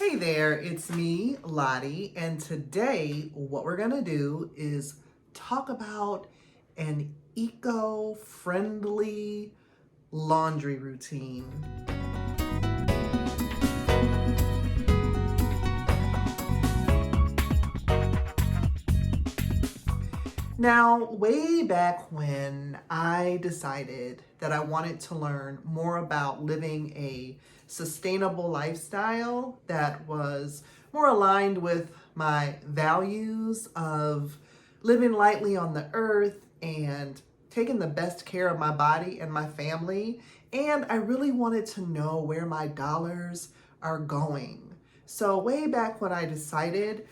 Hey there, it's me, Lottie, and today what we're going to do is talk about an eco-friendly laundry routine. Now, way back when I decided that I wanted to learn more about living a sustainable lifestyle that was more aligned with my values of living lightly on the earth and taking the best care of my body and my family. And I really wanted to know where my dollars are going. So way back when I decided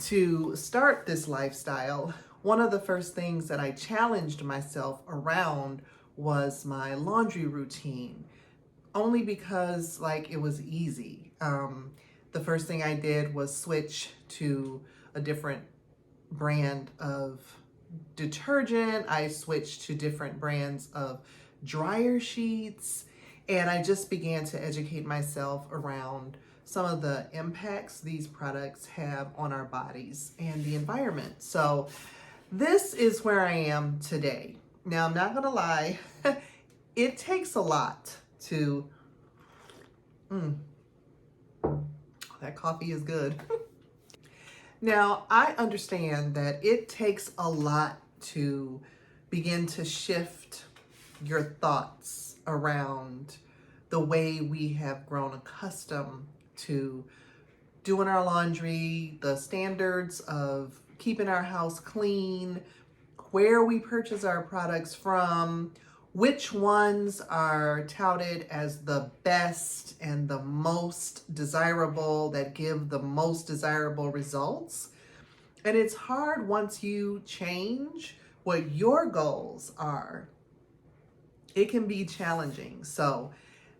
to start this lifestyle, one of the first things that I challenged myself around was my laundry routine, only because it was easy. The first thing I did was switch to a different brand of detergent. I switched to different brands of dryer sheets, and I just began to educate myself around some of the impacts these products have on our bodies and the environment. So this is where I am today. Now, I'm not gonna lie, it takes a lot to, that coffee is good. Now, I understand that it takes a lot to begin to shift your thoughts around the way we have grown accustomed to doing our laundry, the standards of keeping our house clean, where we purchase our products from, which ones are touted as the best and the most desirable, that give the most desirable results. And it's hard once you change what your goals are. It can be challenging. So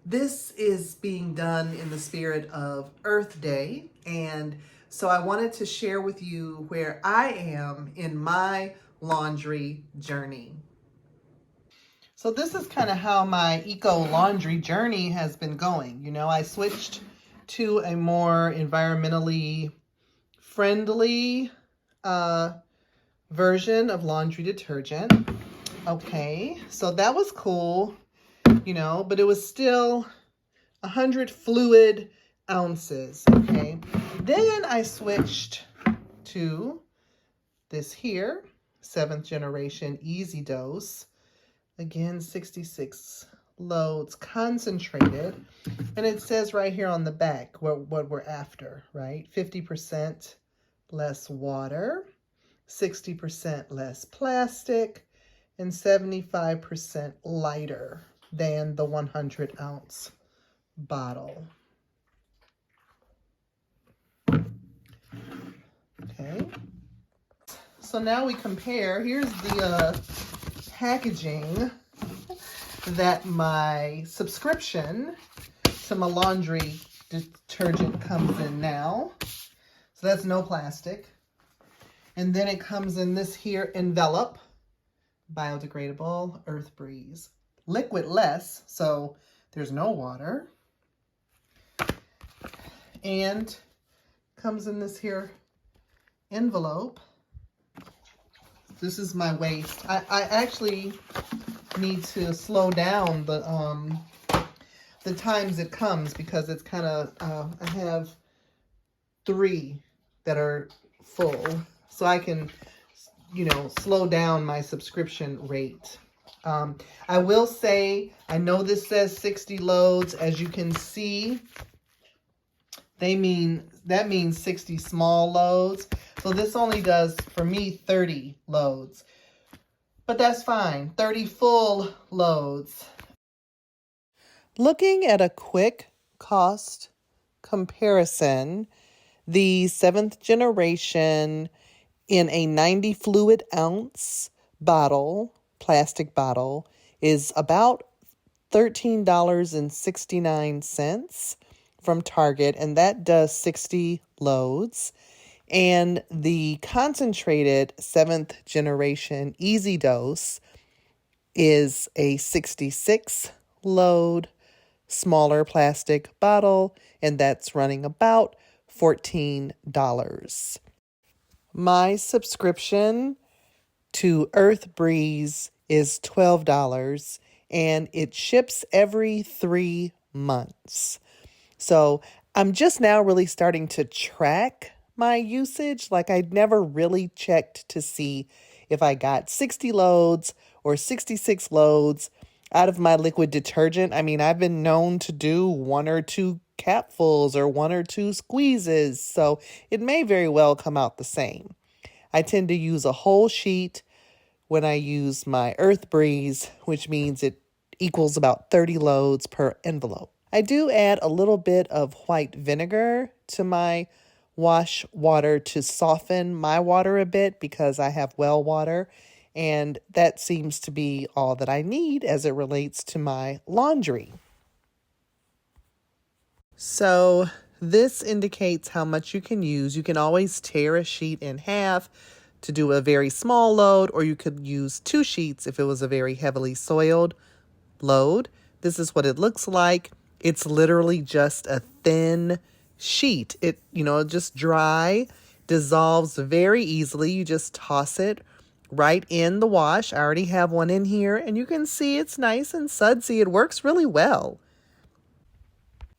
this is being done in the spirit of Earthday. And so I wanted to share with you where I am in my laundry journey. So this is kind of how my eco laundry journey has been going. You know, I switched to a more environmentally friendly version of laundry detergent. Okay, so that was cool, but it was still 100 fluid ounces. Okay, then I switched to this here, 7th generation easy dose. Again, 66 loads concentrated. And it says right here on the back what we're after, right? 50% less water, 60% less plastic, and 75% lighter than the 100-ounce bottle. Okay. So now we compare. Here's the packaging that my subscription to my laundry detergent comes in now. So that's no plastic. And then it comes in this here envelope, biodegradable Earth Breeze. Liquid-less, so there's no water. And comes in this here envelope. This is my waste. I actually need to slow down the times it comes, because it's kind of, I have 3 that are full. So I can, slow down my subscription rate. I will say, I know this says 60 loads. As you can see, that means 60 small loads. So this only does, for me, 30 loads. But that's fine. 30 full loads. Looking at a quick cost comparison, the 7th generation in a 90 fluid ounce bottle, plastic bottle, is about $13.69 from Target, and that does 60 loads. And the concentrated 7th generation easy dose is a 66 load, smaller plastic bottle, and that's running about $14. My subscription to Earth Breeze is $12, and it ships every 3 months. So I'm just now really starting to track my usage. Like, I'd never really checked to see if I got 60 loads or 66 loads out of my liquid detergent. I mean, I've been known to do 1 or 2 capfuls or 1 or 2 squeezes, so it may very well come out the same. I tend to use a whole sheet when I use my Earth Breeze, which means it equals about 30 loads per envelope. I do add a little bit of white vinegar to my wash water to soften my water a bit because I have well water, and that seems to be all that I need as it relates to my laundry. So this indicates how much you can use. You can always tear a sheet in half to do a very small load, or you could use 2 sheets if it was a very heavily soiled load. This is what it looks like. It's literally just a thin sheet. It just dry, dissolves very easily. You just toss it right in the wash. I already have one in here, and you can see it's nice and sudsy. It works really well.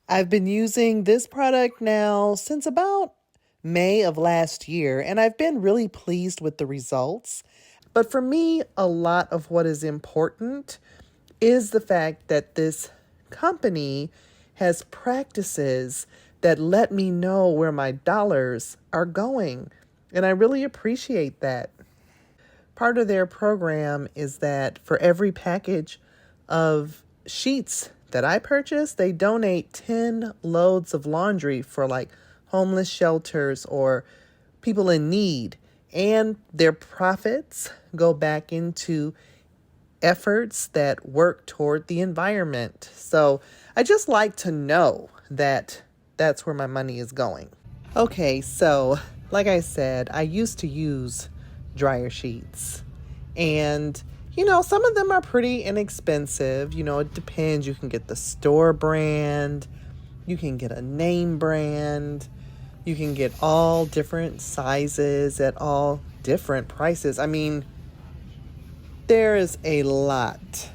I've been using this product now since about May of last year, and I've been really pleased with the results. But for me, a lot of what is important is the fact that this company has practices that let me know where my dollars are going. And I really appreciate that. Part of their program is that for every package of sheets that I purchase, they donate 10 loads of laundry for like homeless shelters or people in need. And their profits go back into efforts that work toward the environment. So I just like to know that that's where my money is going. Okay, so like I said, I used to use dryer sheets. And, some of them are pretty inexpensive. It depends. You can get the store brand. You can get a name brand. You can get all different sizes at all different prices. I mean, there is a lot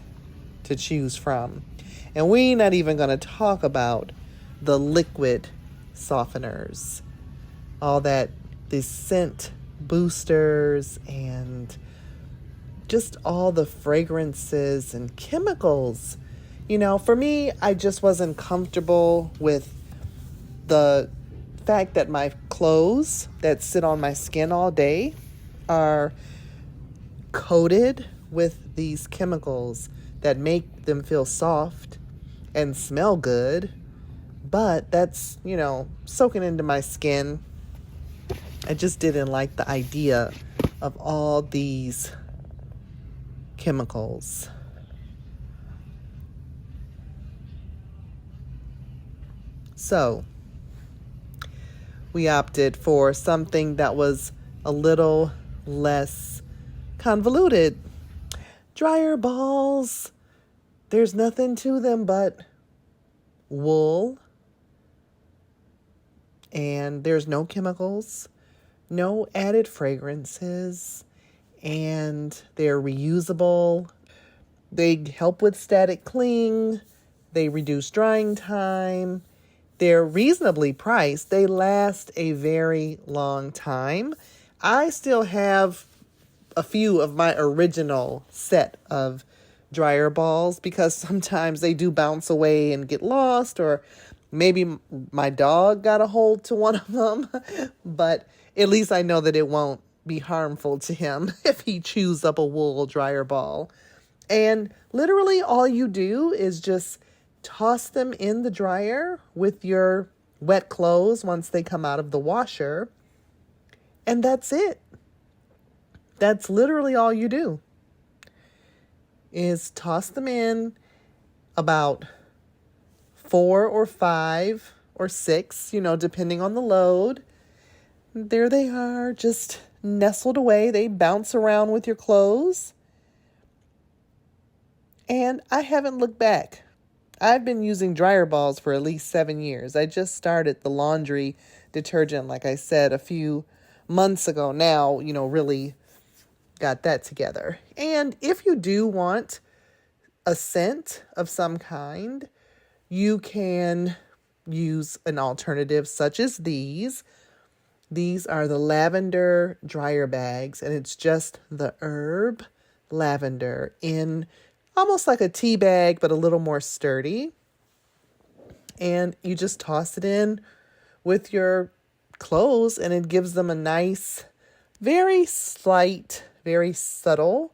to choose from. And we're not even going to talk about the liquid softeners. All that, the scent boosters, and just all the fragrances and chemicals. For me, I just wasn't comfortable with the fact that my clothes that sit on my skin all day are coated with these chemicals that make them feel soft and smell good, but that's, soaking into my skin. I just didn't like the idea of all these chemicals. So we opted for something that was a little less convoluted. Dryer balls, there's nothing to them but wool, and there's no chemicals, no added fragrances, and they're reusable. They help with static cling. They reduce drying time. They're reasonably priced. They last a very long time. I still have a few of my original set of dryer balls because sometimes they do bounce away and get lost, or maybe my dog got a hold to one of them. But at least I know that it won't be harmful to him if he chews up a wool dryer ball. And literally all you do is just toss them in the dryer with your wet clothes once they come out of the washer. And that's it. That's literally all you do, is toss them in about 4 or 5 or 6, depending on the load. There they are, just nestled away. They bounce around with your clothes. And I haven't looked back. I've been using dryer balls for at least 7 years. I just started the laundry detergent, like I said, a few months ago now, really got that together. And if you do want a scent of some kind, you can use an alternative such as these. These are the lavender dryer bags, and it's just the herb lavender in almost like a tea bag, but a little more sturdy. And you just toss it in with your clothes, and it gives them a nice, very slight, very subtle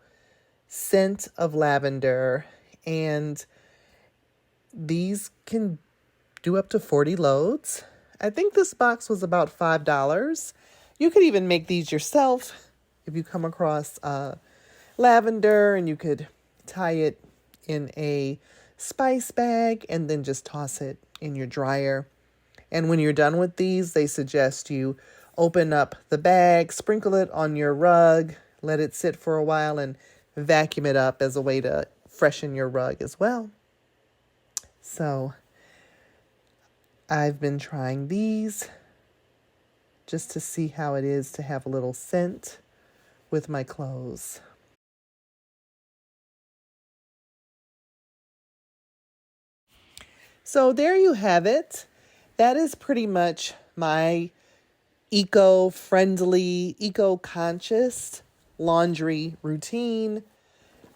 scent of lavender. And these can do up to 40 loads. I think this box was about $5. You could even make these yourself if you come across lavender, and you could tie it in a spice bag and then just toss it in your dryer. And when you're done with these, they suggest you open up the bag, sprinkle it on your rug, let it sit for a while, and vacuum it up as a way to freshen your rug as well. So I've been trying these just to see how it is to have a little scent with my clothes. So there you have it. That is pretty much my eco-friendly, eco-conscious laundry routine.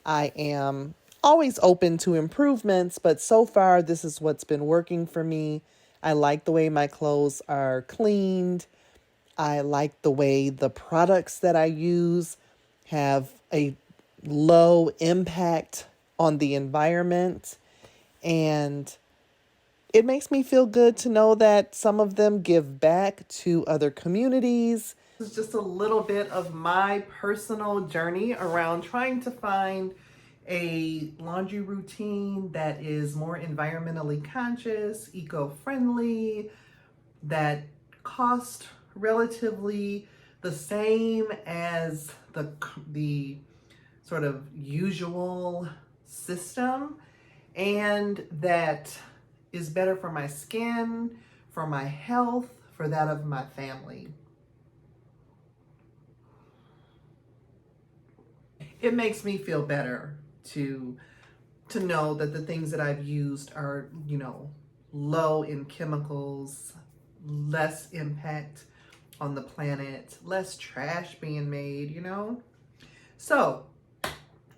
I am always open to improvements, but so far this is what's been working for me. I like the way my clothes are cleaned. I like the way the products that I use have a low impact on the environment. And it makes me feel good to know that some of them give back to other communities. This is just a little bit of my personal journey around trying to find a laundry routine that is more environmentally conscious, eco-friendly, that cost relatively the same as the sort of usual system, and that is better for my skin, for my health, for that of my family. It makes me feel better to know that the things that I've used are, low in chemicals, less impact on the planet, less trash being made, So,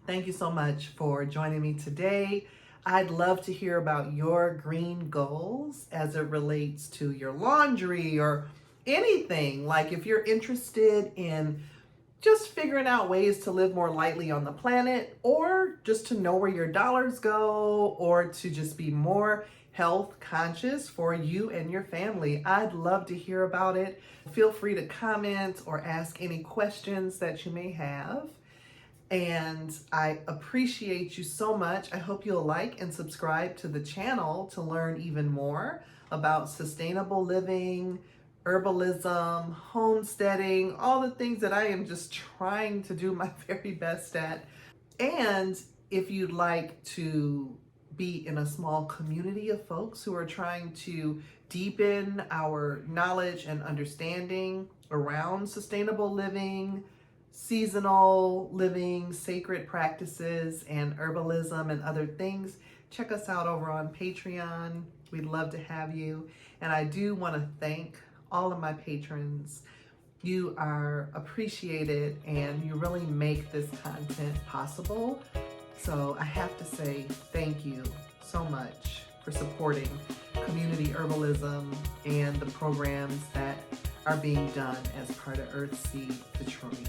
thank you so much for joining me today. I'd love to hear about your green goals as it relates to your laundry or anything. Like if you're interested in just figuring out ways to live more lightly on the planet, or just to know where your dollars go, or to just be more health conscious for you and your family, I'd love to hear about it. Feel free to comment or ask any questions that you may have. And I appreciate you so much. I hope you'll like and subscribe to the channel to learn even more about sustainable living, herbalism, homesteading, all the things that I am just trying to do my very best at. And if you'd like to be in a small community of folks who are trying to deepen our knowledge and understanding around sustainable living, seasonal living, sacred practices, and herbalism and other things, check us out over on Patreon. We'd love to have you. And I do want to thank all of my patrons. You are appreciated, and you really make this content possible. So I have to say thank you so much for supporting community herbalism and the programs that are being done as part of Earthseed Detroit.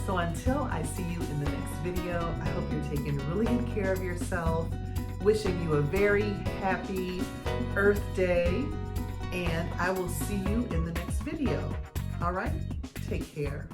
So until I see you in the next video, I hope you're taking really good care of yourself. Wishing you a very happy Earth Day, and I will see you in the next video. All right, take care.